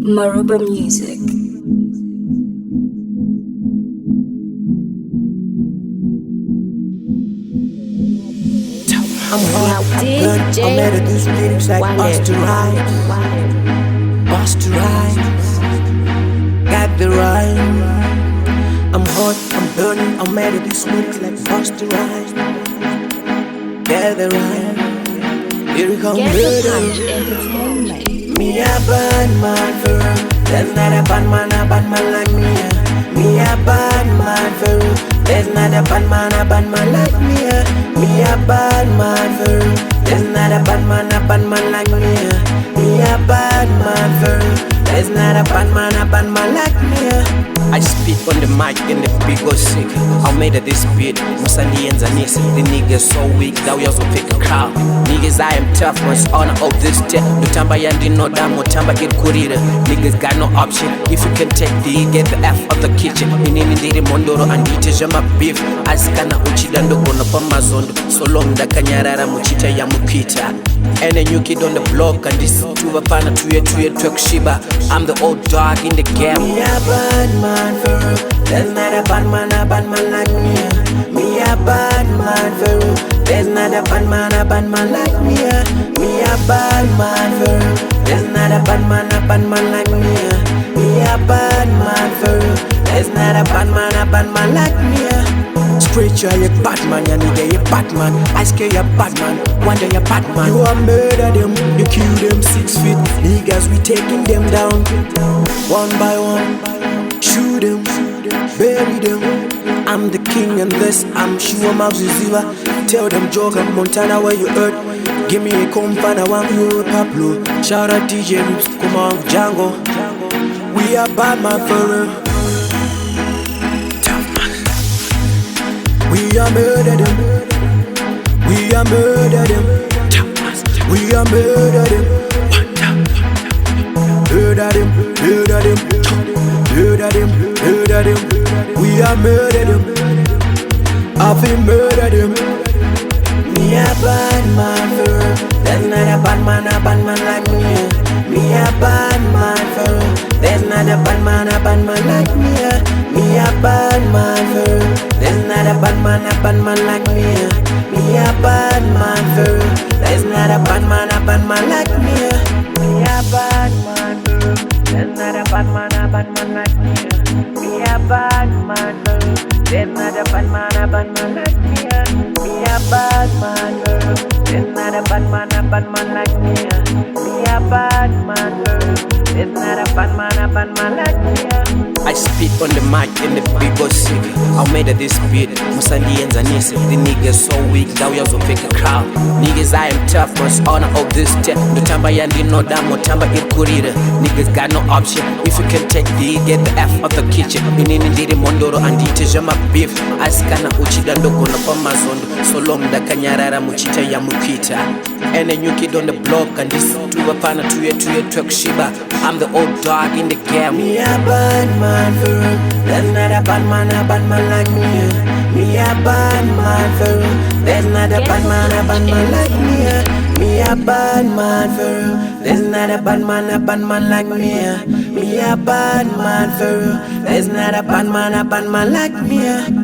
Maromba music. I'm hot, I'm mad at these lyrics like Busta Rhymes. Busta Rhymes, got the rhyme. I'm hot, I'm burning, I'm mad at these lyrics like Busta Rhymes. Got the rhyme, lyrical murder. Me a bad man for real. There's not a bad man like me. Me a bad man for real. There's not a bad man like me. Me a bad man for real. There's not a bad man like me. Me a bad man for real. There's not a bad man like me. I spit on the mic and the beat goes sick. I made it this beat. Musandi and Zanis. The niggas so weak that we also pick a crowd. Niggas I am Tafmas on all this step. Mutamba yandi no da mutamba get kurira. Niggas got no option. If you can take the get the F out the kitchen. Inini ndiri mondoro and ite jama beef. Askana uchida ndo kono pa mazondo. So long da kanyarara muchita ya mukita. And a new kid on the block and this tuba pana tuye twek shiba. I'm the old dog in the game. Me a bad man for real. There's not a bad man like me. Me a bad man for real. There's not a bad man like me. Me a bad man for real. There's not a bad man like me. Me a bad man for real. There's not a bad man like me. Straight you are a Badman, ya nigga, you Badman. I scare you Badman, wonder you Badman. You are murder them, you kill them 6 feet. Niggas, we taking them down. One by one, shoot them, bury them. I'm the king and this, I'm sure Beats.Zw. Tell them Joker, Montana where you hurt. Give me a compound, I want you a Pablo. Shout out DJ Rips, come on, Django. We are Badman for real. We are murder them. We are murder them. We are murder them. Murder them. Murder them. Murder them. Murder them. We are murder them. I feel murder them. Me a bad man for real. There's not a bad man like me. Me a bad man for real. There's not a bad man like me. Me a bad man for real. There's not a bad man like me. Me a bad man for real. There's not a bad man like me. Me a bad man for real. There's not a bad man like me. Me a bad man for real. There's not a bad man like me. Me a bad man for real. There's not a bad man like me. Me a bad man for real. There's not a bad man like me. I spit on the mic and the beat goes sick. I made it this beat. Musandi and Zanis. The niggas so weak that we also pick a crowd. Niggas I am Tafmas on all this step. Mutamba yandi no da mutamba get kurira. Niggas got no option. If you can take the get the F out the kitchen. Inini ndiri mondoro and ite jama beef. Askana uchida ndo kono pa mazondo. So long da kanyarara muchita ya mukita. And a new kid on the block and this tuba pana tuye twek shiba. I'm the old dog in the game. Me a bad man for real. There's not a bad man like me. Me a bad man for real. There's not a bad man like me. Me a bad man for real. There's not a bad man like me. Me a bad man for real. There's not a bad man like me.